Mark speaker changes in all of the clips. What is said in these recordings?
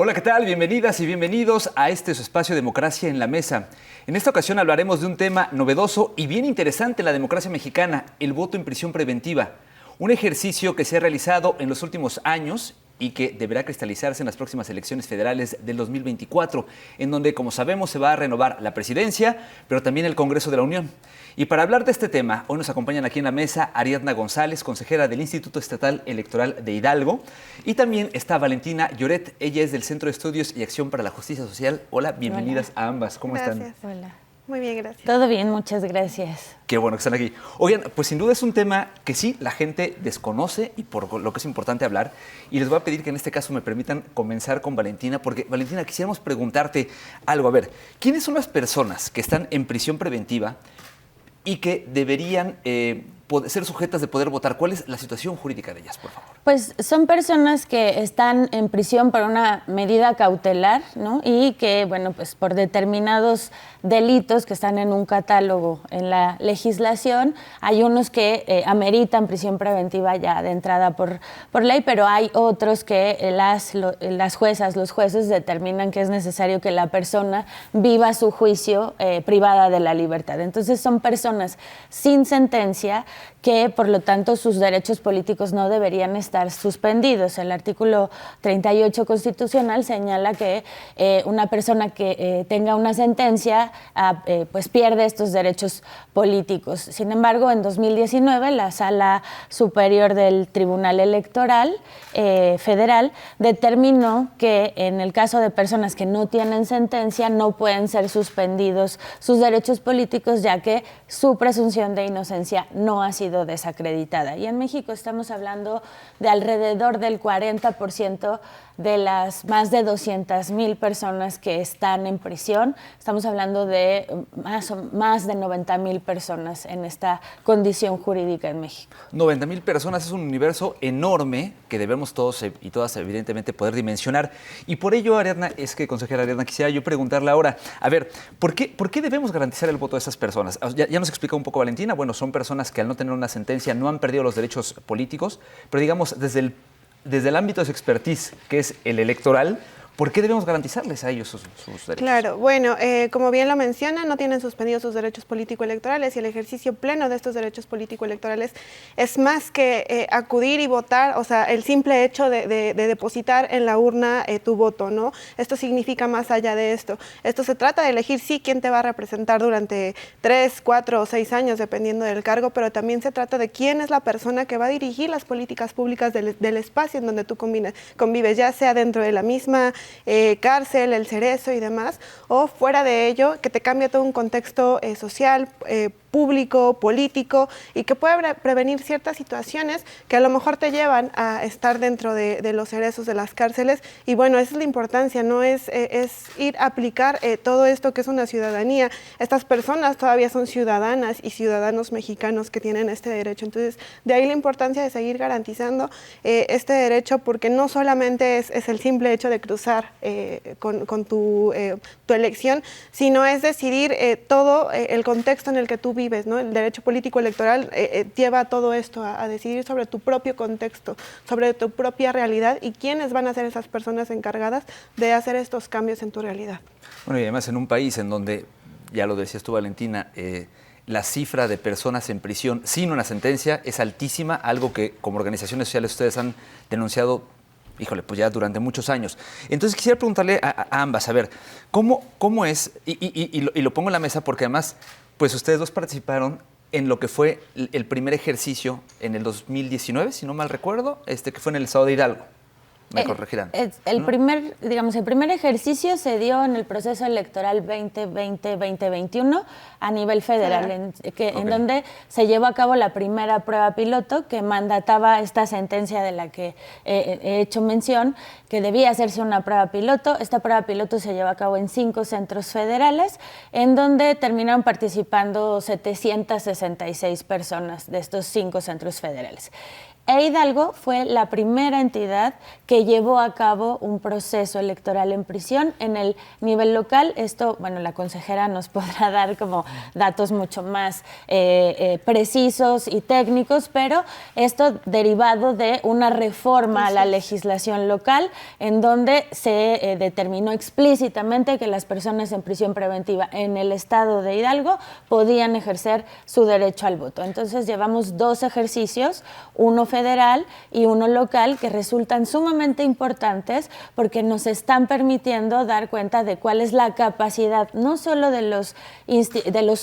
Speaker 1: Hola, ¿qué tal? Bienvenidas y bienvenidos a este su espacio Democracia en la Mesa. En esta ocasión hablaremos de un tema novedoso y bien interesante en la democracia mexicana, el voto en prisión preventiva. Un ejercicio que se ha realizado en los últimos años y que deberá cristalizarse en las próximas elecciones federales del 2024, en donde, como sabemos, se va a renovar la presidencia, pero también el Congreso de la Unión. Y para hablar de este tema, hoy nos acompañan aquí en la mesa Ariadna González, consejera del Instituto Estatal Electoral de Hidalgo, y también está Valentina Lloret, ella es del Centro de Estudios y Acción para la Justicia Social. Hola, bienvenidas a ambas. ¿Cómo están?
Speaker 2: Hola.
Speaker 3: Muy bien, gracias.
Speaker 2: Todo bien, muchas gracias.
Speaker 1: Qué bueno que están aquí. Oigan, pues sin duda es un tema que sí, la gente desconoce y por lo que es importante hablar. Y les voy a pedir que en este caso me permitan comenzar con Valentina, porque Valentina, quisiéramos preguntarte algo. A ver, ¿quiénes son las personas que están en prisión preventiva y que deberían ser sujetas de poder votar? ¿Cuál es la situación jurídica de ellas, por favor?
Speaker 2: Pues son personas que están en prisión por una medida cautelar, ¿no? Y que, bueno, pues por determinados delitos que están en un catálogo en la legislación, hay unos que ameritan prisión preventiva ya de entrada por ley, pero hay otros que las juezas, los jueces determinan que es necesario que la persona viva su juicio privada de la libertad. Entonces son personas sin sentencia que, por lo tanto, sus derechos políticos no deberían estar suspendidos. El artículo 38 constitucional señala que una persona que tenga una sentencia pues pierde estos derechos políticos. Sin embargo, en 2019, la Sala Superior del Tribunal Electoral Federal determinó que en el caso de personas que no tienen sentencia no pueden ser suspendidos sus derechos políticos, ya que su presunción de inocencia no ha sido desacreditada. Y en México estamos hablando de alrededor del 40% de las más de 200,000 personas que están en prisión. Estamos hablando de más de 90,000 personas en esta condición jurídica en México.
Speaker 1: 90,000 personas es un universo enorme que debemos todos y todas evidentemente poder dimensionar. Y por ello, Ariadna, consejera Ariadna, quisiera yo preguntarle ahora, a ver, ¿por qué debemos garantizar el voto de esas personas? Ya nos explicó un poco Valentina, bueno, son personas que al no tener una sentencia no han perdido los derechos políticos, pero digamos, desde el ámbito de su expertise, que es el electoral, ¿por qué debemos garantizarles a ellos sus derechos?
Speaker 3: Claro, bueno, como bien lo menciona, no tienen suspendidos sus derechos político-electorales y el ejercicio pleno de estos derechos político-electorales es más que acudir y votar, o sea, el simple hecho de depositar en la urna tu voto, ¿no? Esto significa más allá de esto. Esto se trata de elegir, sí, quién te va a representar durante 3, 4 o 6 años, dependiendo del cargo, pero también se trata de quién es la persona que va a dirigir las políticas públicas del espacio en donde tú convives, ya sea dentro de la misma cárcel, el Cerezo y demás, o fuera de ello, que te cambia todo un contexto social, público, político, y que puede prevenir ciertas situaciones que a lo mejor te llevan a estar dentro de los cerezos de las cárceles. Y bueno, esa es la importancia, no es ir a aplicar todo esto que es una ciudadanía. Estas personas todavía son ciudadanas y ciudadanos mexicanos que tienen este derecho. Entonces, de ahí la importancia de seguir garantizando este derecho, porque no solamente es el simple hecho de cruzar con tu elección, sino es decidir todo el contexto en el que tú vives, ¿no? El derecho político electoral lleva todo esto a decidir sobre tu propio contexto, sobre tu propia realidad y quiénes van a ser esas personas encargadas de hacer estos cambios en tu realidad.
Speaker 1: Bueno, y además en un país en donde, ya lo decías tú, Valentina, la cifra de personas en prisión sin una sentencia es altísima, algo que como organizaciones sociales ustedes han denunciado, híjole, pues ya durante muchos años. Entonces quisiera preguntarle a ambas, a ver, ¿cómo es? Y lo pongo en la mesa porque además, pues ustedes dos participaron en lo que fue el primer ejercicio en el 2019, si no mal recuerdo, que fue en el estado de Hidalgo. Me corregirán.
Speaker 2: El primer ejercicio se dio en el proceso electoral 2020-2021 a nivel federal, en donde se llevó a cabo la primera prueba piloto que mandataba esta sentencia de la que he hecho mención, que debía hacerse una prueba piloto. Esta prueba piloto se llevó a cabo en 5 centros federales, en donde terminaron participando 766 personas de estos 5 centros federales. E Hidalgo fue la primera entidad que llevó a cabo un proceso electoral en prisión. En el nivel local, esto, bueno, la consejera nos podrá dar como datos mucho más precisos y técnicos, pero esto derivado de una reforma a la legislación local, en donde se determinó explícitamente que las personas en prisión preventiva en el estado de Hidalgo podían ejercer su derecho al voto. Entonces llevamos 2 ejercicios, uno federal y uno local, que resultan sumamente importantes porque nos están permitiendo dar cuenta de cuál es la capacidad no solo de los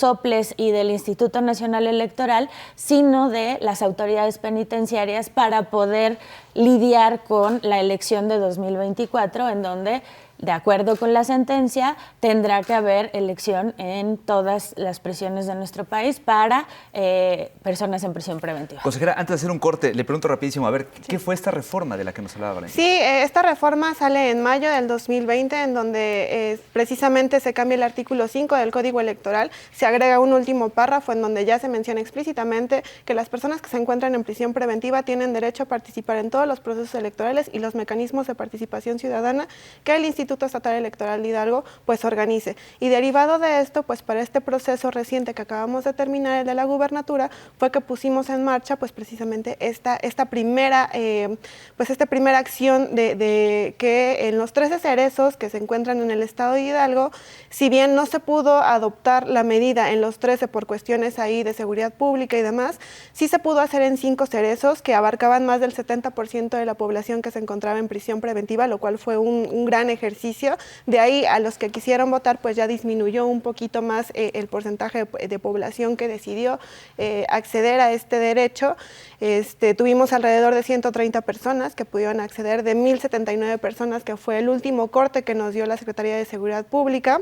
Speaker 2: OPLES y del Instituto Nacional Electoral, sino de las autoridades penitenciarias para poder lidiar con la elección de 2024, en donde, de acuerdo con la sentencia, tendrá que haber elección en todas las prisiones de nuestro país para personas en prisión preventiva.
Speaker 1: Consejera, antes de hacer un corte, le pregunto rapidísimo, a ver, ¿qué fue esta reforma de la que nos hablaba Valentina?
Speaker 3: Sí, esta reforma sale en mayo del 2020, en donde precisamente se cambia el artículo 5 del Código Electoral, se agrega un último párrafo en donde ya se menciona explícitamente que las personas que se encuentran en prisión preventiva tienen derecho a participar en todos los procesos electorales y los mecanismos de participación ciudadana que el Instituto Estatal Electoral de Hidalgo pues organice. Y derivado de esto, pues para este proceso reciente que acabamos de terminar, el de la gubernatura, fue que pusimos en marcha pues precisamente esta primera acción de que en los 13 cerezos que se encuentran en el estado de Hidalgo, si bien no se pudo adoptar la medida en los 13 por cuestiones ahí de seguridad pública y demás, sí se pudo hacer en 5 cerezos que abarcaban más del 70% de la población que se encontraba en prisión preventiva, lo cual fue un gran ejercicio. De ahí a los que quisieron votar, pues ya disminuyó un poquito más el porcentaje de población que decidió acceder a este derecho. Tuvimos alrededor de 130 personas que pudieron acceder, de 1,079 personas, que fue el último corte que nos dio la Secretaría de Seguridad Pública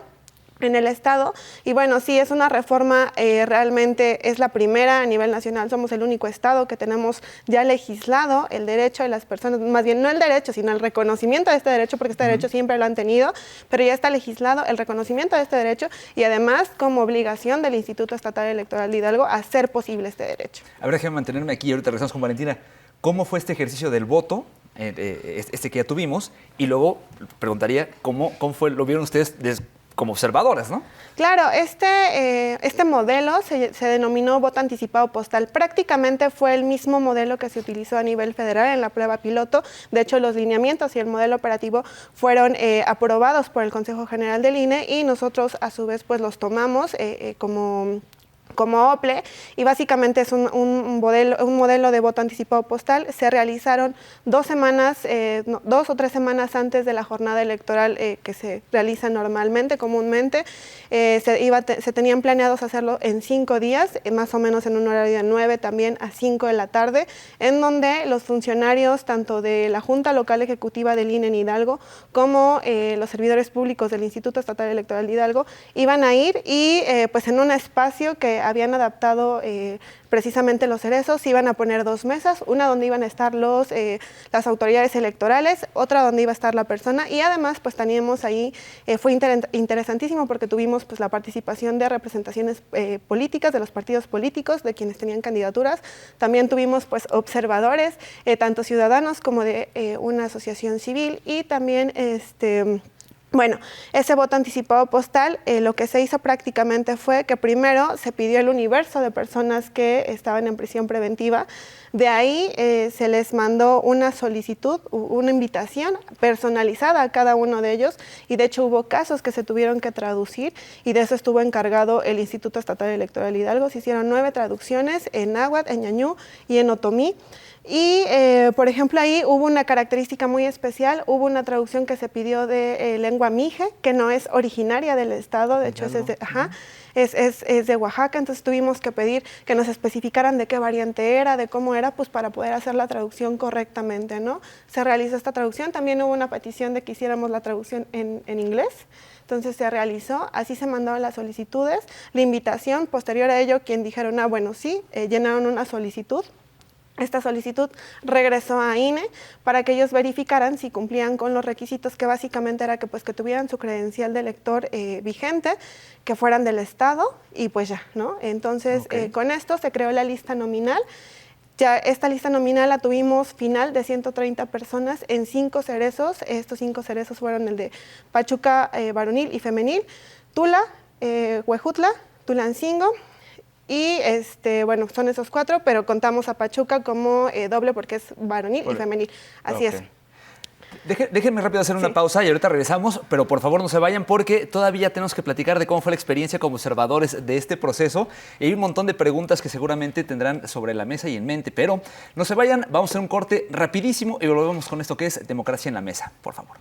Speaker 3: en el estado. Y bueno, sí, es una reforma, realmente es la primera a nivel nacional. Somos el único estado que tenemos ya legislado el derecho de las personas, más bien no el derecho, sino el reconocimiento de este derecho, porque este derecho siempre lo han tenido, pero ya está legislado el reconocimiento de este derecho y además como obligación del Instituto Estatal Electoral de Hidalgo hacer posible este derecho.
Speaker 1: A ver, déjame mantenerme aquí y ahorita regresamos con Valentina. ¿Cómo fue este ejercicio del voto, que ya tuvimos? Y luego preguntaría, ¿cómo lo vieron ustedes como observadoras, ¿no?
Speaker 3: Claro, este modelo se denominó voto anticipado postal. Prácticamente fue el mismo modelo que se utilizó a nivel federal en la prueba piloto. De hecho, los lineamientos y el modelo operativo fueron aprobados por el Consejo General del INE y nosotros a su vez pues los tomamos como OPLE, y básicamente es un modelo de voto anticipado postal. Se realizaron 2 o 3 semanas antes de la jornada electoral que se realiza normalmente, comúnmente. Se tenían planeados hacerlo en 5 días, más o menos en un horario de 9 también a 5 de la tarde, en donde los funcionarios tanto de la Junta Local Ejecutiva del INE en Hidalgo como los servidores públicos del Instituto Estatal Electoral de Hidalgo iban a ir y pues en un espacio que habían adaptado precisamente los cerezos, iban a poner 2 mesas, una donde iban a estar las autoridades electorales, otra donde iba a estar la persona, y además pues teníamos ahí, fue interesantísimo porque tuvimos pues la participación de representaciones políticas, de los partidos políticos, de quienes tenían candidaturas. También tuvimos pues observadores, tanto ciudadanos como de una asociación civil, y también bueno, ese voto anticipado postal, lo que se hizo prácticamente fue que primero se pidió el universo de personas que estaban en prisión preventiva. De ahí se les mandó una solicitud, una invitación personalizada a cada uno de ellos, y de hecho hubo casos que se tuvieron que traducir, y de eso estuvo encargado el Instituto Estatal Electoral de Hidalgo. Se hicieron 9 traducciones en náhuatl, en ñañú y en otomí. Y, por ejemplo, ahí hubo una característica muy especial. Hubo una traducción que se pidió de lengua mije, que no es originaria del estado, de hecho es de Oaxaca. Entonces tuvimos que pedir que nos especificaran de qué variante era, de cómo era, pues para poder hacer la traducción correctamente, ¿no? Se realizó esta traducción. También hubo una petición de que hiciéramos la traducción en inglés. Entonces se realizó, así se mandaron las solicitudes. La invitación, posterior a ello, quien dijeron, bueno, sí, llenaron una solicitud. Esta solicitud regresó a INE para que ellos verificaran si cumplían con los requisitos, que básicamente era que tuvieran su credencial de elector vigente, que fueran del estado, y pues ya, ¿no? Entonces, con esto se creó la lista nominal. Ya esta lista nominal la tuvimos final de 130 personas en 5 cerezos. Estos 5 cerezos fueron el de Pachuca varonil y femenil, Tula, Huejutla, Tulancingo, y bueno, son esos 4, pero contamos a Pachuca como doble porque es varonil y femenil. Así es.
Speaker 1: Déjenme rápido hacer una pausa y ahorita regresamos, pero por favor no se vayan porque todavía tenemos que platicar de cómo fue la experiencia como observadores de este proceso y hay un montón de preguntas que seguramente tendrán sobre la mesa y en mente, pero no se vayan, vamos a hacer un corte rapidísimo y volvemos con esto que es Democracia en la Mesa, por favor.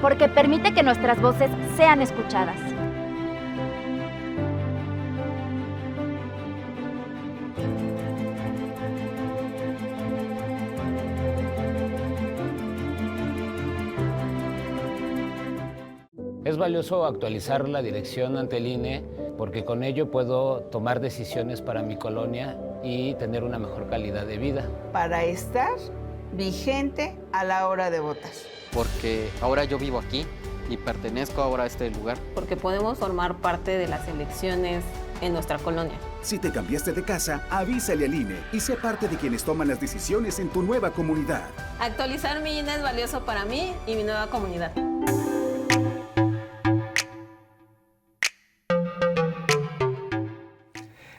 Speaker 4: Porque permite que nuestras voces sean escuchadas.
Speaker 5: Es valioso actualizar la dirección ante el INE porque con ello puedo tomar decisiones para mi colonia y tener una mejor calidad de vida.
Speaker 6: Para estar vigente a la hora de votar.
Speaker 7: Porque ahora yo vivo aquí y pertenezco ahora a este lugar.
Speaker 8: Porque podemos formar parte de las elecciones en nuestra colonia.
Speaker 9: Si te cambiaste de casa, avísale al INE y sé parte de quienes toman las decisiones en tu nueva comunidad.
Speaker 8: Actualizar mi INE es valioso para mí y mi nueva comunidad.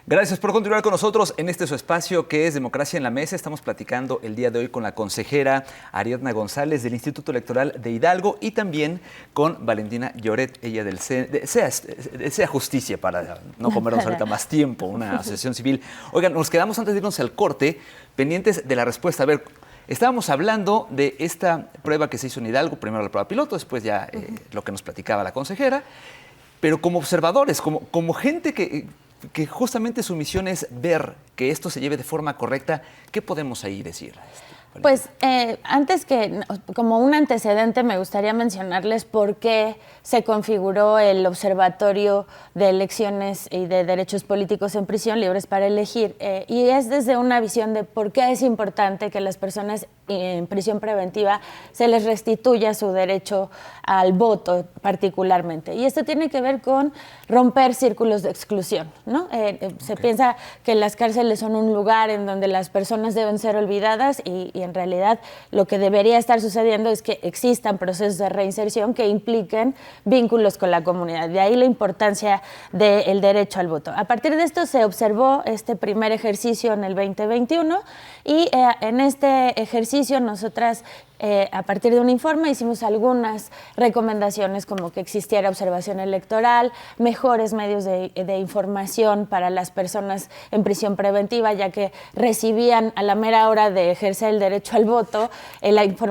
Speaker 1: Gracias por continuar con nosotros en este su espacio que es Democracia en la Mesa. Estamos platicando el día de hoy con la consejera Ariadna González del Instituto Electoral de Hidalgo y también con Valentina Lloret, ella del Sea Justicia, para no comernos ahorita más tiempo, una asociación civil. Oigan, nos quedamos antes de irnos al corte pendientes de la respuesta. A ver, estábamos hablando de esta prueba que se hizo en Hidalgo, primero la prueba piloto, después ya lo que nos platicaba la consejera, pero como observadores, como gente que justamente su misión es ver que esto se lleve de forma correcta, ¿qué podemos ahí decir?
Speaker 2: Pues antes que, como un antecedente, me gustaría mencionarles por qué se configuró el Observatorio de Elecciones y de Derechos Políticos en Prisión, Libres para Elegir. Y es desde una visión de por qué es importante que las personas en prisión preventiva se les restituya su derecho al voto particularmente. Y esto tiene que ver con romper círculos de exclusión, ¿no? Se piensa que las cárceles son un lugar en donde las personas deben ser olvidadas y en realidad lo que debería estar sucediendo es que existan procesos de reinserción que impliquen vínculos con la comunidad. De ahí la importancia del derecho al voto. A partir de esto se observó este primer ejercicio en el 2021 y en este ejercicio nosotras a partir de un informe hicimos algunas recomendaciones como que existiera observación electoral, mejores medios de información para las personas en prisión preventiva, ya que recibían a la mera hora de ejercer el derecho al voto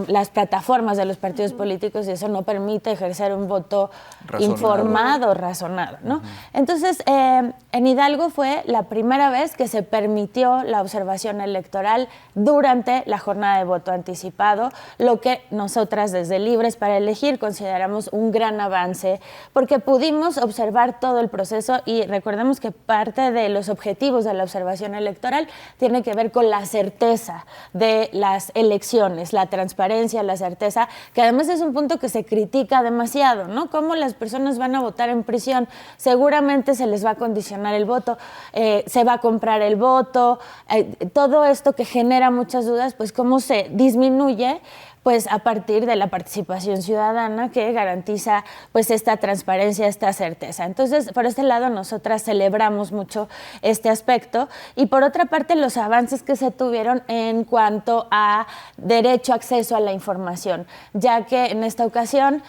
Speaker 2: las plataformas de los partidos políticos y eso no permite ejercer un voto informado, razonado, ¿no? Entonces, en Hidalgo fue la primera vez que se permitió la observación electoral durante la jornada de voto anticipado, lo que nosotras desde Libres para Elegir consideramos un gran avance porque pudimos observar todo el proceso y recordemos que parte de los objetivos de la observación electoral tiene que ver con la certeza de las elecciones, la transparencia, la certeza, que además es un punto que se critica demasiado, ¿no? ¿Cómo las personas van a votar en prisión? Seguramente se les va a condicionar el voto, se va a comprar el voto, todo esto que genera muchas dudas, pues cómo se disminuye pues a partir de la participación ciudadana que garantiza pues esta transparencia, esta certeza. Entonces, por este lado, nosotras celebramos mucho este aspecto y por otra parte, los avances que se tuvieron en cuanto a derecho a acceso a la información, ya que en esta ocasión,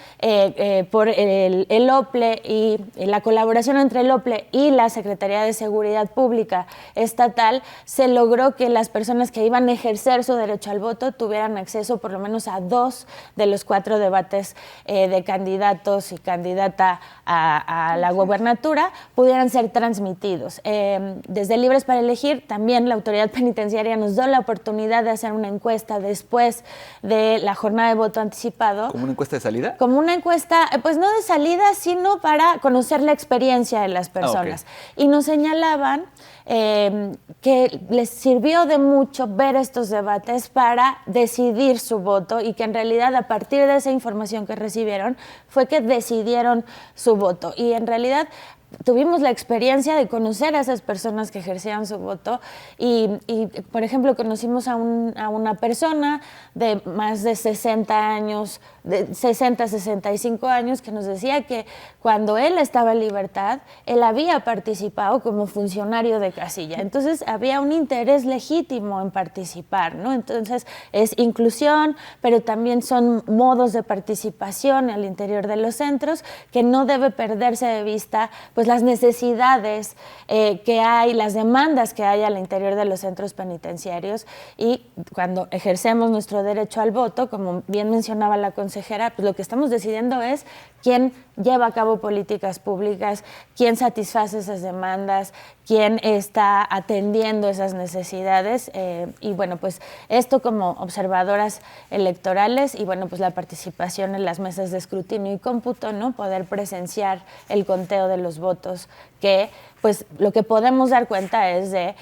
Speaker 2: por el OPLE y la colaboración entre el OPLE y la Secretaría de Seguridad Pública Estatal, se logró que las personas que iban a ejercer su derecho al voto tuvieran acceso por lo menos a 2 de los 4 debates de candidatos y candidata a la gobernatura pudieran ser transmitidos. Desde Libres para Elegir, también la autoridad penitenciaria nos dio la oportunidad de hacer una encuesta después de la jornada de voto anticipado.
Speaker 1: ¿Como una encuesta de salida?
Speaker 2: Como una encuesta, pues no de salida, sino para conocer la experiencia de las personas. Okay. Y nos señalaban que les sirvió de mucho ver estos debates para decidir su voto voto y que en realidad a partir de esa información que recibieron fue que decidieron su voto. Y en realidad tuvimos la experiencia de conocer a esas personas que ejercían su voto y por ejemplo, conocimos a una persona de más de 60 años, de 60, 65 años, que nos decía que cuando él estaba en libertad, él había participado como funcionario de casilla. Entonces, había un interés legítimo en participar, ¿no? Entonces, es inclusión, pero también son modos de participación al interior de los centros que no debe perderse de vista, pues las necesidades que hay, las demandas que hay al interior de los centros penitenciarios, y cuando ejercemos nuestro derecho al voto, como bien mencionaba la consejera, pues lo que estamos decidiendo es quién lleva a cabo políticas públicas, quién satisface esas demandas, quién está atendiendo esas necesidades, y bueno, pues esto como observadoras electorales y bueno, pues la participación en las mesas de escrutinio y cómputo, ¿no? Poder presenciar el conteo de los votos, que pues lo que podemos dar cuenta es de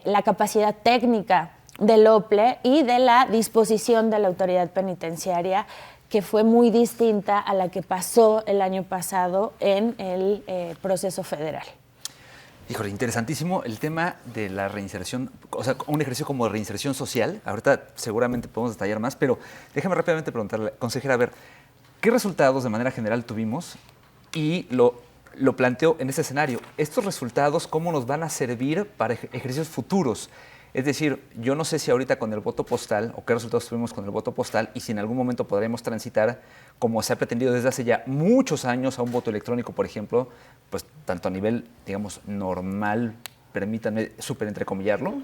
Speaker 2: la capacidad técnica del OPLE y de la disposición de la autoridad penitenciaria, que fue muy distinta a la que pasó el año pasado en el proceso federal.
Speaker 1: Híjole, interesantísimo el tema de la reinserción, o sea, un ejercicio como de reinserción social. Ahorita seguramente podemos detallar más, pero déjame rápidamente preguntarle, consejera, a ver, ¿qué resultados de manera general tuvimos? Y lo planteo en este escenario. ¿Estos resultados cómo nos van a servir para ejercicios futuros? Es decir, yo no sé si ahorita con el voto postal, o qué resultados tuvimos con el voto postal, y si en algún momento podremos transitar, como se ha pretendido desde hace ya muchos años, a un voto electrónico, por ejemplo, pues tanto a nivel, digamos, normal, permítanme súper entrecomillarlo,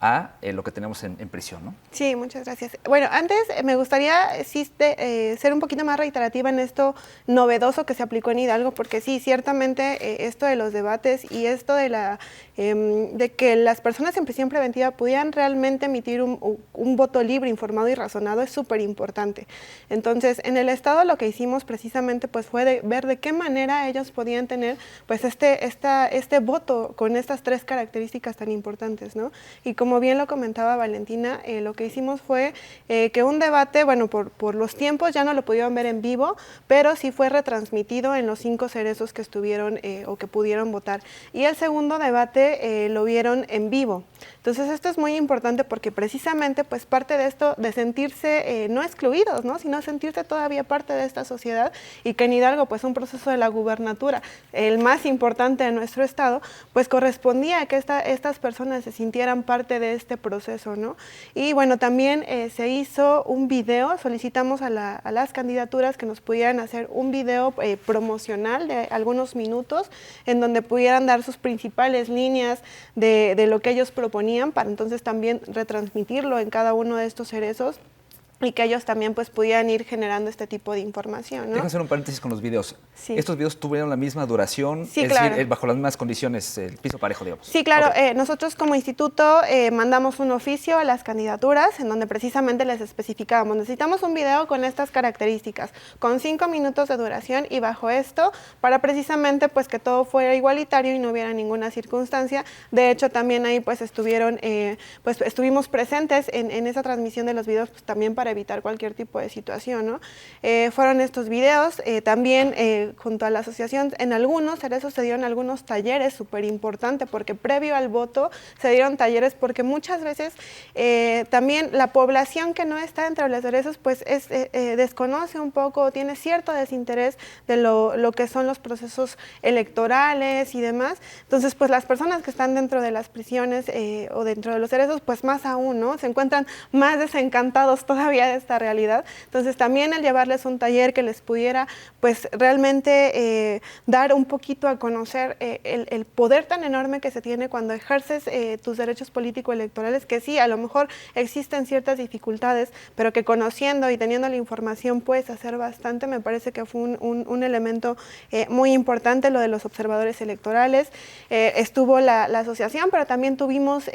Speaker 1: a lo que tenemos en prisión, ¿no?
Speaker 3: Sí, muchas gracias. Bueno, antes me gustaría ser un poquito más reiterativa en esto novedoso que se aplicó en Hidalgo, porque sí, ciertamente esto de los debates y esto de que las personas en prisión preventiva pudieran realmente emitir un voto libre, informado y razonado es súper importante. Entonces, en el Estado lo que hicimos precisamente pues fue ver de qué manera ellos podían tener pues este voto con estas tres características tan importantes, ¿no? Y como bien lo comentaba Valentina, lo que hicimos fue que un debate, bueno, por los tiempos ya no lo pudieron ver en vivo, pero sí fue retransmitido en los 5 cerezos que estuvieron o que pudieron votar. Y el segundo debate lo vieron en vivo. Entonces esto es muy importante porque precisamente pues parte de esto de sentirse no excluidos, ¿no? Sino sentirse todavía parte de esta sociedad, y que en Hidalgo pues un proceso de la gubernatura, el más importante de nuestro estado, pues correspondía a que estas personas se sintieran parte de este proceso, ¿no? Y bueno, también se hizo un video, solicitamos a las candidaturas que nos pudieran hacer un video promocional de algunos minutos en donde pudieran dar sus principales líneas de lo que ellos proponían, para entonces también retransmitirlo en cada uno de estos cerezos y que ellos también pues pudieran ir generando este tipo de información, ¿no?
Speaker 1: Déjame hacer un paréntesis con los videos.
Speaker 3: Sí.
Speaker 1: ¿Estos videos tuvieron la misma duración?
Speaker 3: Sí,
Speaker 1: es
Speaker 3: claro.
Speaker 1: decir, bajo las mismas condiciones, el piso parejo, digamos.
Speaker 3: Sí, claro.
Speaker 1: Okay.
Speaker 3: Nosotros como instituto mandamos un oficio a las candidaturas en donde precisamente les especificábamos, necesitamos un video con estas características, con 5 minutos de duración y bajo esto, para precisamente pues que todo fuera igualitario y no hubiera ninguna circunstancia. De hecho, también ahí pues estuvimos presentes en esa transmisión de los videos, pues también para evitar cualquier tipo de situación, ¿no? Fueron estos videos, también junto a la asociación, en algunos cerezos se dieron algunos talleres súper importantes, porque previo al voto se dieron talleres, porque muchas veces también la población que no está entre los cerezos pues desconoce un poco, tiene cierto desinterés de lo que son los procesos electorales y demás. Entonces pues las personas que están dentro de las prisiones o dentro de los cerezos pues más aún, ¿no? Se encuentran más desencantados todavía de esta realidad. Entonces también el llevarles un taller que les pudiera pues realmente dar un poquito a conocer el poder tan enorme que se tiene cuando ejerces tus derechos político-electorales, que sí, a lo mejor existen ciertas dificultades, pero que conociendo y teniendo la información puedes hacer bastante. Me parece que fue un elemento muy importante lo de los observadores electorales. Estuvo la asociación, pero también tuvimos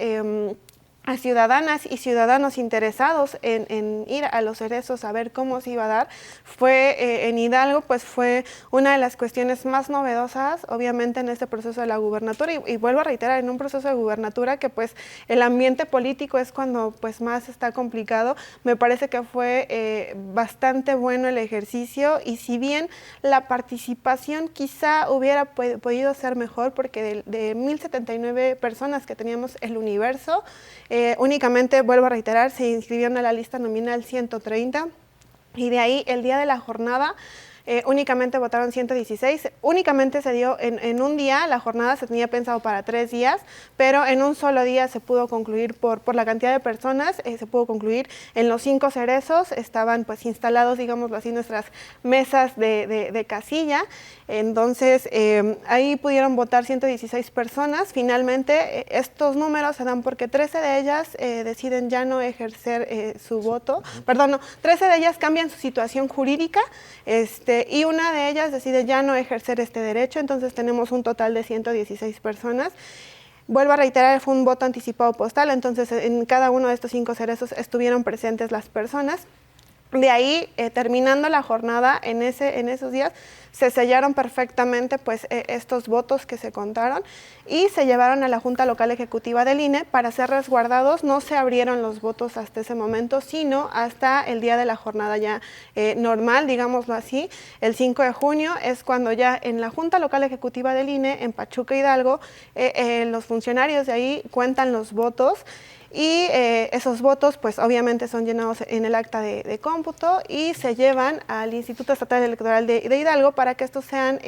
Speaker 3: a ciudadanas y ciudadanos interesados en ir a los cerezos a ver cómo se iba a dar. Fue en Hidalgo, pues fue una de las cuestiones más novedosas, obviamente, en este proceso de la gubernatura, y vuelvo a reiterar, en un proceso de gubernatura que pues el ambiente político es cuando pues más está complicado. Me parece que fue bastante bueno el ejercicio, y si bien la participación quizá hubiera podido ser mejor, porque de 1,079 personas que teníamos el Universo, únicamente, vuelvo a reiterar, se inscribieron a la lista nominal 130, y de ahí el día de la jornada únicamente votaron 116. Únicamente se dio en un día. La jornada se tenía pensado para 3 días, pero en un solo día se pudo concluir por la cantidad de personas, se pudo concluir en los 5 cerezos. Estaban pues instalados, digámoslo así, nuestras mesas de casilla. Entonces ahí pudieron votar 116 personas. Finalmente estos números se dan porque 13 de ellas deciden ya no ejercer su voto. Perdón, no, 13 de ellas cambian su situación jurídica, y una de ellas decide ya no ejercer este derecho. Entonces tenemos un total de 116 personas. Vuelvo a reiterar, fue un voto anticipado postal, entonces en cada uno de estos 5 cerezos estuvieron presentes las personas. De ahí, terminando la jornada, en esos días, se sellaron perfectamente pues, estos votos que se contaron, y se llevaron a la Junta Local Ejecutiva del INE para ser resguardados. No se abrieron los votos hasta ese momento, sino hasta el día de la jornada ya normal, digámoslo así. El 5 de junio es cuando ya en la Junta Local Ejecutiva del INE, en Pachuca, Hidalgo, los funcionarios de ahí cuentan los votos. Y esos votos, pues obviamente son llenados en el acta de cómputo y se llevan al Instituto Estatal Electoral de Hidalgo para que estos sean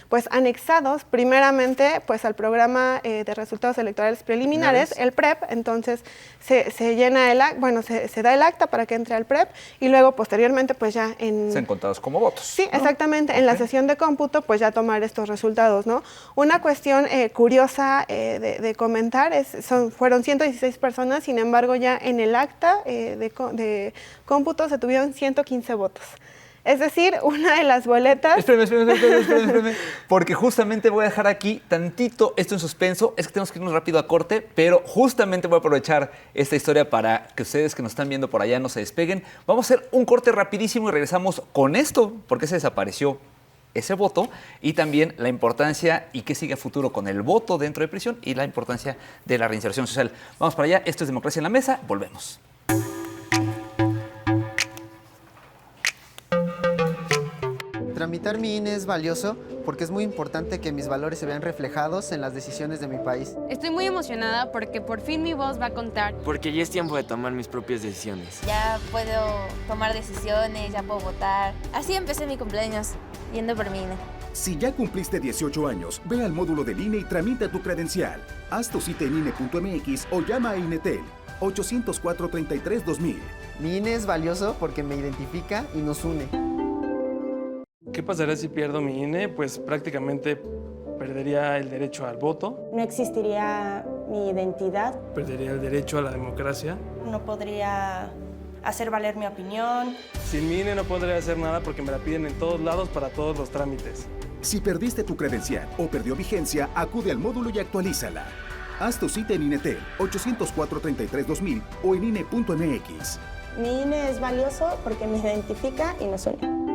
Speaker 3: pues anexados primeramente pues al programa de resultados electorales preliminares, el PREP. Entonces se llena se da el acta para que entre al PREP, y luego posteriormente pues ya
Speaker 1: sean contados como votos.
Speaker 3: Sí, ¿no? Exactamente, en la sesión de cómputo pues ya tomar estos resultados, ¿no? Una cuestión curiosa de comentar fueron 116 personas, sin embargo ya en el acta de cómputo se tuvieron 115 votos. Es decir, una de las boletas...
Speaker 1: Espérame, porque justamente voy a dejar aquí tantito esto en suspenso. Es que tenemos que irnos rápido a corte, pero justamente voy a aprovechar esta historia para que ustedes que nos están viendo por allá no se despeguen. Vamos a hacer un corte rapidísimo y regresamos con esto, porque se desapareció ese voto, y también la importancia y qué sigue a futuro con el voto dentro de prisión y la importancia de la reinserción social. Vamos para allá, esto es Democracia en la Mesa, volvemos.
Speaker 10: Tramitar mi INE es valioso porque es muy importante que mis valores se vean reflejados en las decisiones de mi país.
Speaker 11: Estoy muy emocionada porque por fin mi voz va a contar.
Speaker 12: Porque ya es tiempo de tomar mis propias decisiones.
Speaker 13: Ya puedo tomar decisiones, ya puedo votar. Así empecé mi cumpleaños, yendo por mi INE.
Speaker 9: Si ya cumpliste 18 años, ve al módulo del INE y tramita tu credencial. Haz tu cita en INE.mx o llama a INETEL 804-33-2000.
Speaker 10: Mi INE es valioso porque me identifica y nos une.
Speaker 14: ¿Qué pasará si pierdo mi INE? Pues prácticamente perdería el derecho al voto.
Speaker 15: No existiría mi identidad.
Speaker 14: Perdería el derecho a la democracia.
Speaker 15: No podría hacer valer mi opinión.
Speaker 14: Sin mi INE no podría hacer nada porque me la piden en todos lados para todos los trámites.
Speaker 9: Si perdiste tu credencial o perdió vigencia, acude al módulo y actualízala. Haz tu cita en INETEL 804-33-2000 o en INE.mx.
Speaker 15: Mi INE es valioso porque me identifica y nos une.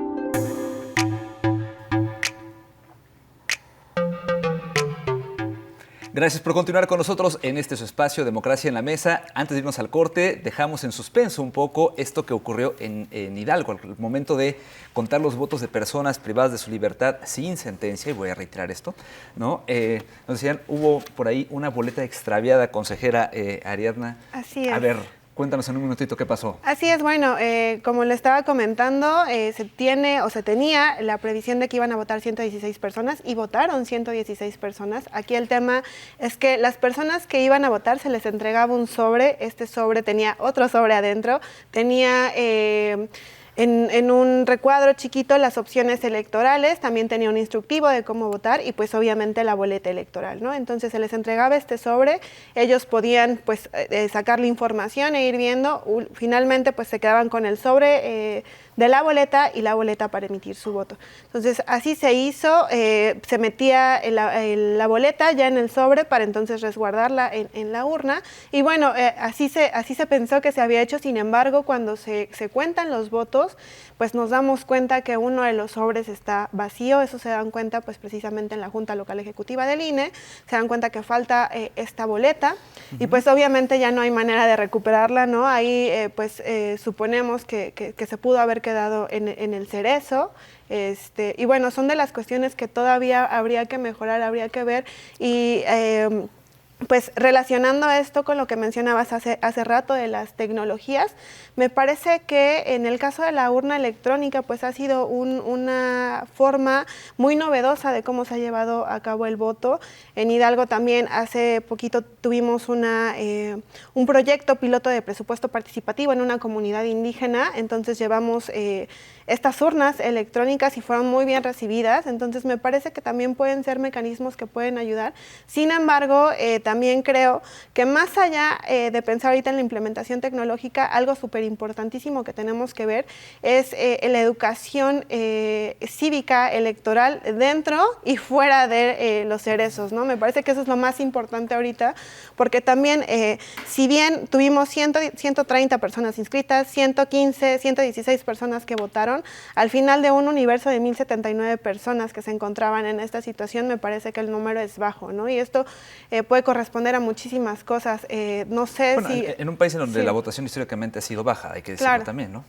Speaker 1: Gracias por continuar con nosotros en este su espacio Democracia en la Mesa. Antes de irnos al corte, dejamos en suspenso un poco esto que ocurrió en Hidalgo, al momento de contar los votos de personas privadas de su libertad sin sentencia, y voy a reiterar esto, ¿no? Nos decían, hubo por ahí una boleta extraviada, consejera Ariadna.
Speaker 3: Así es.
Speaker 1: A ver, cuéntanos en un minutito qué pasó.
Speaker 3: Así es, bueno, como le estaba comentando, se tenía la previsión de que iban a votar 116 personas y votaron 116 personas. Aquí el tema es que las personas que iban a votar se les entregaba un sobre. Este sobre tenía otro sobre adentro, tenía en un recuadro chiquito las opciones electorales, también tenía un instructivo de cómo votar y pues obviamente la boleta electoral, ¿no? Entonces se les entregaba este sobre, ellos podían pues sacar la información e ir viendo. Finalmente pues se quedaban con el sobre de la boleta y la boleta para emitir su voto. Entonces, así se hizo, se metía la boleta ya en el sobre para entonces resguardarla en la urna, y bueno, así se pensó que se había hecho. Sin embargo, cuando se cuentan los votos, pues nos damos cuenta que uno de los sobres está vacío. Eso se dan cuenta pues precisamente en la Junta Local Ejecutiva del INE, se dan cuenta que falta esta boleta, y pues obviamente ya no hay manera de recuperarla, ¿no? Ahí suponemos que se pudo haber quedado en el cerezo. Y bueno, son de las cuestiones que todavía habría que mejorar, habría que ver, y pues relacionando esto con lo que mencionabas hace rato de las tecnologías, me parece que en el caso de la urna electrónica pues ha sido una forma muy novedosa de cómo se ha llevado a cabo el voto. En Hidalgo también hace poquito tuvimos un proyecto piloto de presupuesto participativo en una comunidad indígena, entonces llevamos estas urnas electrónicas y fueron muy bien recibidas, entonces me parece que también pueden ser mecanismos que pueden ayudar. Sin embargo, también creo que más allá de pensar ahorita en la implementación tecnológica, algo súper importantísimo que tenemos que ver es la educación cívica electoral dentro y fuera de los cerezos, ¿no? Me parece que eso es lo más importante ahorita, porque también, si bien tuvimos 130 personas inscritas, 115, 116 personas que votaron, al final de un universo de 1,079 personas que se encontraban en esta situación, me parece que el número es bajo, ¿no? Y esto puede corresponder a muchísimas cosas. No sé si...
Speaker 1: En un país en donde la votación históricamente ha sido baja, hay que decirlo también, ¿no?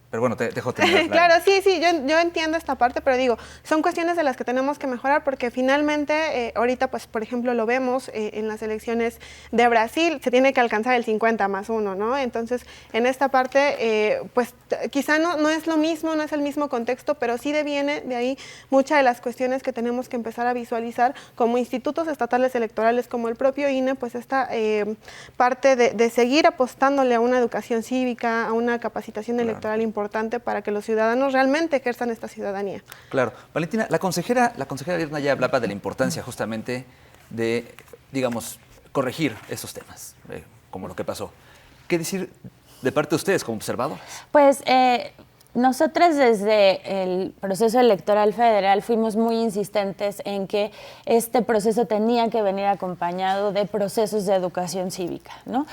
Speaker 1: Pero bueno, te dejo terminar.
Speaker 3: Claro, sí, yo entiendo esta parte, pero digo, son cuestiones de las que tenemos que mejorar, porque finalmente, ahorita, pues, por ejemplo, lo vemos en las elecciones de Brasil, se tiene que alcanzar el 50+1, ¿no? Entonces, en esta parte, pues, quizá no es lo mismo, no es el mismo contexto, pero sí deviene de ahí muchas de las cuestiones que tenemos que empezar a visualizar como institutos estatales electorales, como el propio INE, pues, esta parte de seguir apostándole a una educación cívica, a una capacitación electoral importante para que los ciudadanos realmente ejerzan esta ciudadanía.
Speaker 1: Claro. Valentina, la consejera Virna ya hablaba de la importancia justamente de, digamos, corregir esos temas, como lo que pasó. ¿Qué decir de parte de ustedes como observadores?
Speaker 2: Pues nosotras desde el proceso electoral federal fuimos muy insistentes en que este proceso tenía que venir acompañado de procesos de educación cívica, ¿no?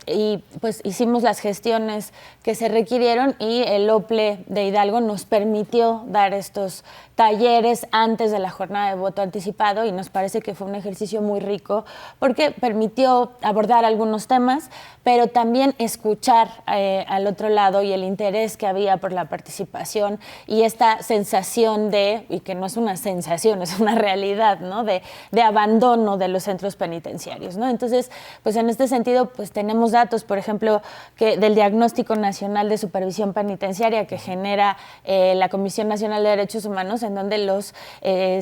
Speaker 2: Y pues hicimos las gestiones que se requirieron, y el OPLE de Hidalgo nos permitió dar estos talleres antes de la jornada de voto anticipado, y nos parece que fue un ejercicio muy rico porque permitió abordar algunos temas, pero también escuchar al otro lado y el interés que había por la participación y esta sensación y que no es una sensación, es una realidad, ¿no? de abandono de los centros penitenciarios, ¿no? Entonces, pues en este sentido, pues tenemos datos, por ejemplo, que del Diagnóstico Nacional de Supervisión Penitenciaria que genera la Comisión Nacional de Derechos Humanos, en donde los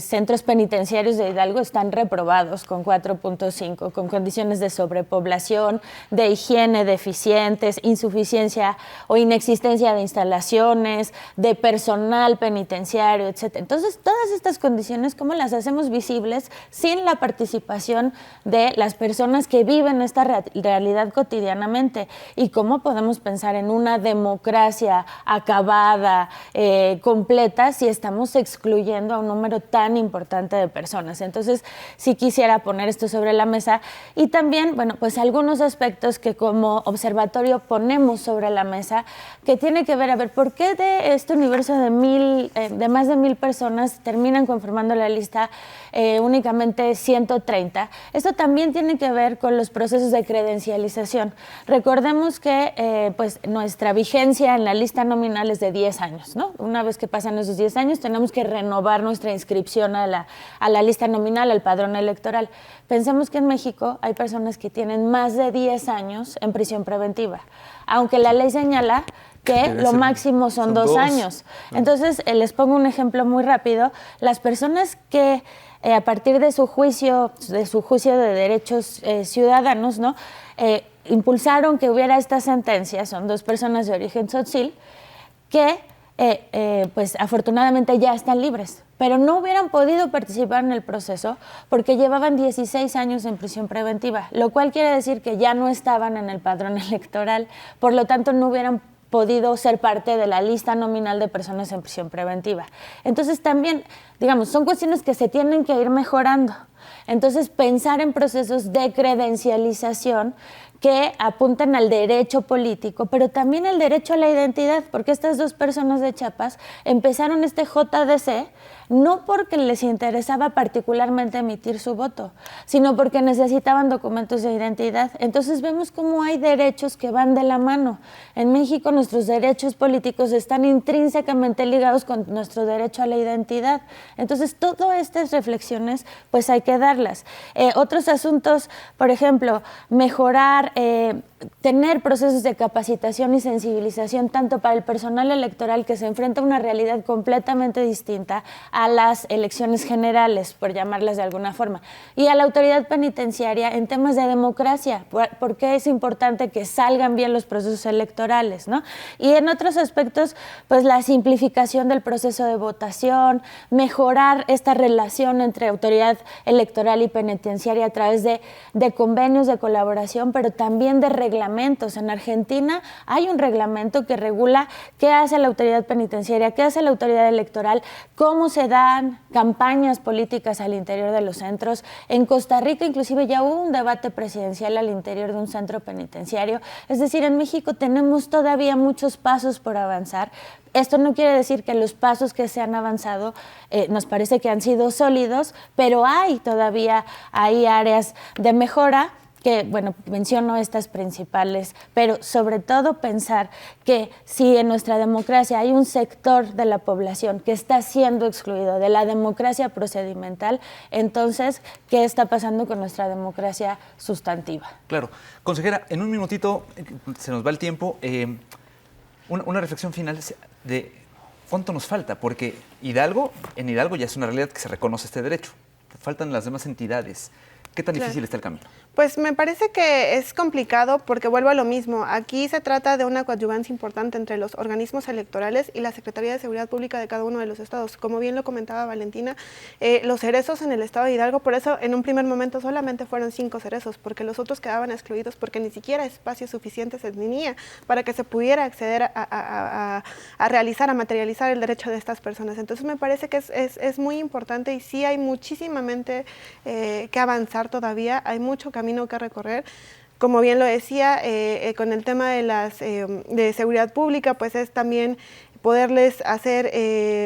Speaker 2: centros penitenciarios de Hidalgo están reprobados con 4.5, con condiciones de sobrepoblación, de higiene deficientes, insuficiencia o inexistencia de instalaciones, de personal penitenciario, etc. Entonces, todas estas condiciones, ¿cómo las hacemos visibles sin la participación de las personas que viven esta realidad cotidianamente? ¿Y cómo podemos pensar en una democracia acabada, completa, si estamos excluyendo a un número tan importante de personas? Entonces, sí quisiera poner esto sobre la mesa, y también, bueno, pues algunos aspectos que como observatorio ponemos sobre la mesa, que tiene que ver, a ver, ¿por qué de este universo de más de 1,000 personas terminan conformando la lista únicamente 130? Esto también tiene que ver con los procesos de credencialización. Recordemos que pues nuestra vigencia en la lista nominal es de 10 años, ¿no? Una vez que pasan esos 10 años, tenemos que renovar nuestra inscripción a la lista nominal, al padrón electoral. Pensemos que en México hay personas que tienen más de 10 años en prisión preventiva, aunque la ley señala que lo máximo son 2 años. Entonces, les pongo un ejemplo muy rápido. Las personas que a partir de su juicio de derechos ciudadanos, ¿no? Impulsaron que hubiera esta sentencia, son 2 personas de origen tzotzil, que pues afortunadamente ya están libres, pero no hubieran podido participar en el proceso porque llevaban 16 años en prisión preventiva, lo cual quiere decir que ya no estaban en el padrón electoral, por lo tanto no hubieran podido ser parte de la lista nominal de personas en prisión preventiva. Entonces también, digamos, son cuestiones que se tienen que ir mejorando. Entonces, pensar en procesos de credencialización que apuntan al derecho político, pero también al derecho a la identidad, porque estas dos personas de Chiapas empezaron este JDC no porque les interesaba particularmente emitir su voto, sino porque necesitaban documentos de identidad. Entonces vemos cómo hay derechos que van de la mano. En México nuestros derechos políticos están intrínsecamente ligados con nuestro derecho a la identidad. Entonces todas estas reflexiones pues hay que darlas. Otros asuntos, por ejemplo, mejorar, tener procesos de capacitación y sensibilización tanto para el personal electoral que se enfrenta a una realidad completamente distinta a las elecciones generales, por llamarlas de alguna forma, y a la autoridad penitenciaria en temas de democracia, porque es importante que salgan bien los procesos electorales, ¿no? Y en otros aspectos, pues la simplificación del proceso de votación, mejorar esta relación entre autoridad electoral y penitenciaria a través de convenios de colaboración, pero también de reglamentos. En Argentina hay un reglamento que regula qué hace la autoridad penitenciaria, qué hace la autoridad electoral, cómo se dan campañas políticas al interior de los centros. En Costa Rica inclusive ya hubo un debate presidencial al interior de un centro penitenciario. Es decir, en México tenemos todavía muchos pasos por avanzar. Esto no quiere decir que los pasos que se han avanzado nos parece que han sido sólidos, pero hay todavía áreas de mejora que, bueno, menciono estas principales, pero sobre todo pensar que si en nuestra democracia hay un sector de la población que está siendo excluido de la democracia procedimental, entonces, ¿qué está pasando con nuestra democracia sustantiva?
Speaker 1: Claro. Consejera, en un minutito, se nos va el tiempo, una reflexión final de cuánto nos falta, porque en Hidalgo ya es una realidad que se reconoce este derecho, faltan las demás entidades. ¿Qué tan difícil está el camino?
Speaker 3: Pues me parece que es complicado porque vuelvo a lo mismo. Aquí se trata de una coadyuvancia importante entre los organismos electorales y la Secretaría de Seguridad Pública de cada uno de los estados. Como bien lo comentaba Valentina, los cerezos en el estado de Hidalgo, por eso en un primer momento solamente fueron 5 cerezos, porque los otros quedaban excluidos porque ni siquiera espacio suficiente se tenía para que se pudiera acceder a realizar, a materializar el derecho de estas personas. Entonces me parece que es muy importante y sí hay muchísimamente que avanzar todavía, hay mucho camino que recorrer. Como bien lo decía, con el tema de seguridad pública, pues es también poderles hacer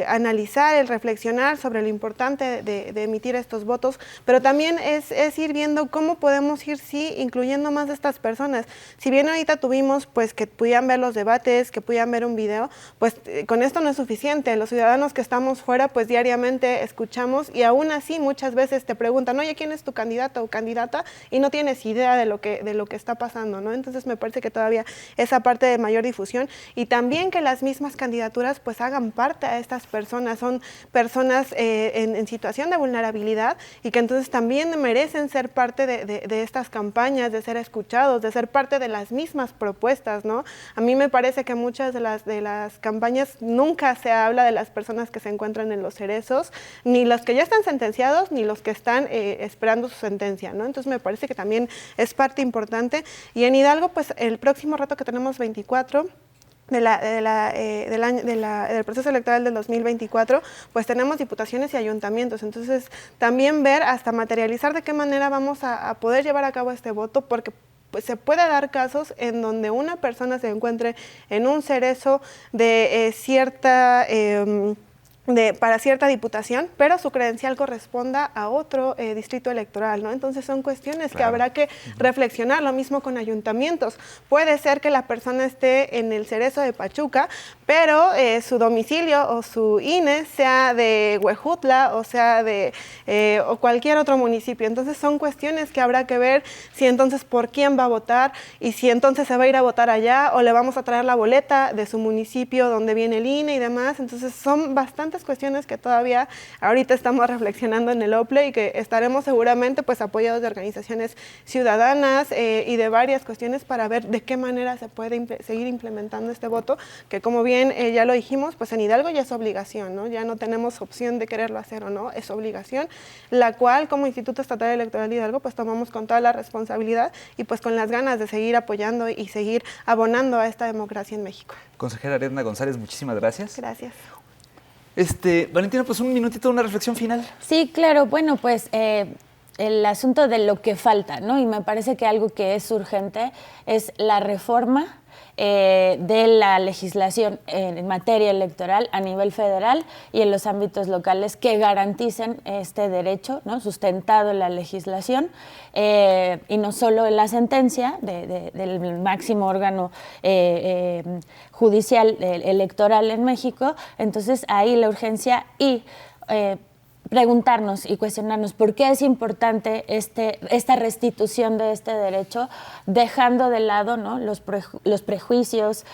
Speaker 3: analizar, el reflexionar sobre lo importante de emitir estos votos, pero también es ir viendo cómo podemos ir, sí, incluyendo más de estas personas. Si bien ahorita tuvimos, pues, que pudieran ver los debates, que pudieran ver un video, pues, con esto no es suficiente. Los ciudadanos que estamos fuera, pues, diariamente escuchamos y aún así muchas veces te preguntan, oye, ¿quién es tu candidato o candidata? Y no tienes idea de lo que está pasando, ¿no? Entonces me parece que todavía esa parte de mayor difusión y también que las mismas candidaturas pues hagan parte a estas personas, son personas en situación de vulnerabilidad y que entonces también merecen ser parte de estas campañas, de ser escuchados, de ser parte de las mismas propuestas, ¿no? A mí me parece que muchas de las campañas nunca se habla de las personas que se encuentran en los cerezos, ni los que ya están sentenciados, ni los que están esperando su sentencia, ¿no? Entonces me parece que también es parte importante. Y en Hidalgo, pues el próximo reto que tenemos 24, del proceso electoral del 2024, pues tenemos diputaciones y ayuntamientos. Entonces, también ver hasta materializar de qué manera vamos a poder llevar a cabo este voto, porque pues, se puede dar casos en donde una persona se encuentre en un cerezo de para cierta diputación, pero su credencial corresponda a otro distrito electoral, ¿no? Entonces son cuestiones que habrá que reflexionar, lo mismo con ayuntamientos. Puede ser que la persona esté en el cerezo de Pachuca, pero su domicilio o su INE sea de Huejutla o sea o cualquier otro municipio. Entonces son cuestiones que habrá que ver si entonces por quién va a votar y si entonces se va a ir a votar allá o le vamos a traer la boleta de su municipio donde viene el INE y demás. Entonces son bastante bastantes cuestiones que todavía ahorita estamos reflexionando en el OPLE y que estaremos seguramente pues apoyados de organizaciones ciudadanas y de varias cuestiones para ver de qué manera se puede seguir implementando este voto, que como bien ya lo dijimos, pues en Hidalgo ya es obligación, ¿no? Ya no tenemos opción de quererlo hacer o no, es obligación, la cual como Instituto Estatal Electoral de Hidalgo pues tomamos con toda la responsabilidad y pues con las ganas de seguir apoyando y seguir abonando a esta democracia en México.
Speaker 1: Consejera Ariadna González, muchísimas gracias.
Speaker 3: Gracias.
Speaker 1: Valentina, pues un minutito, una reflexión final.
Speaker 2: Sí, claro, bueno, pues el asunto de lo que falta, ¿no? Y me parece que algo que es urgente es la reforma de la legislación en materia electoral a nivel federal y en los ámbitos locales que garanticen este derecho, ¿no? Sustentado en la legislación y no solo en la sentencia del máximo órgano judicial electoral en México. Entonces ahí la urgencia y preguntarnos y cuestionarnos por qué es importante esta restitución de este derecho, dejando de lado, ¿no? los prejuicios,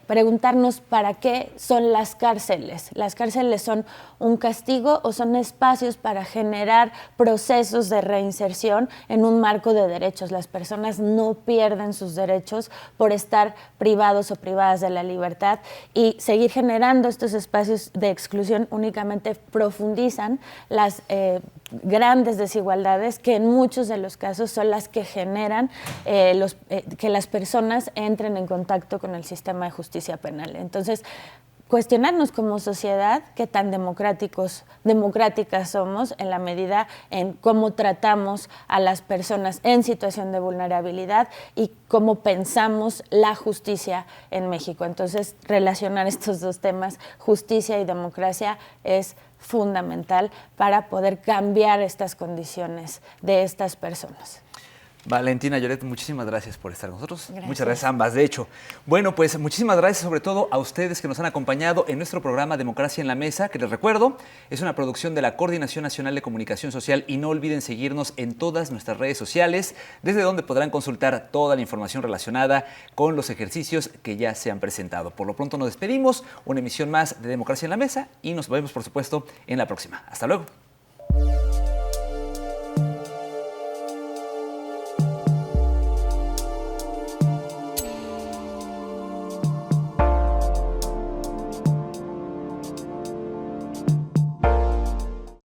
Speaker 2: preguntarnos para qué son las cárceles. ¿Las cárceles son un castigo o son espacios para generar procesos de reinserción en un marco de derechos? Las personas no pierden sus derechos por estar privados o privadas de la libertad, y seguir generando estos espacios de exclusión únicamente profundizan las grandes desigualdades que en muchos de los casos son las que generan que las personas entren en contacto con el sistema de justicia penal. Entonces, cuestionarnos como sociedad qué tan democráticas somos en la medida en cómo tratamos a las personas en situación de vulnerabilidad y cómo pensamos la justicia en México. Entonces, relacionar estos dos temas, justicia y democracia, es fundamental para poder cambiar estas condiciones de estas personas.
Speaker 1: Valentina Lloret, muchísimas gracias por estar con nosotros.
Speaker 2: Gracias.
Speaker 1: Muchas gracias a ambas, de hecho. Bueno, pues muchísimas gracias sobre todo a ustedes que nos han acompañado en nuestro programa Democracia en la Mesa, que les recuerdo, es una producción de la Coordinación Nacional de Comunicación Social, y no olviden seguirnos en todas nuestras redes sociales, desde donde podrán consultar toda la información relacionada con los ejercicios que ya se han presentado. Por lo pronto nos despedimos, una emisión más de Democracia en la Mesa, y nos vemos por supuesto en la próxima. Hasta luego.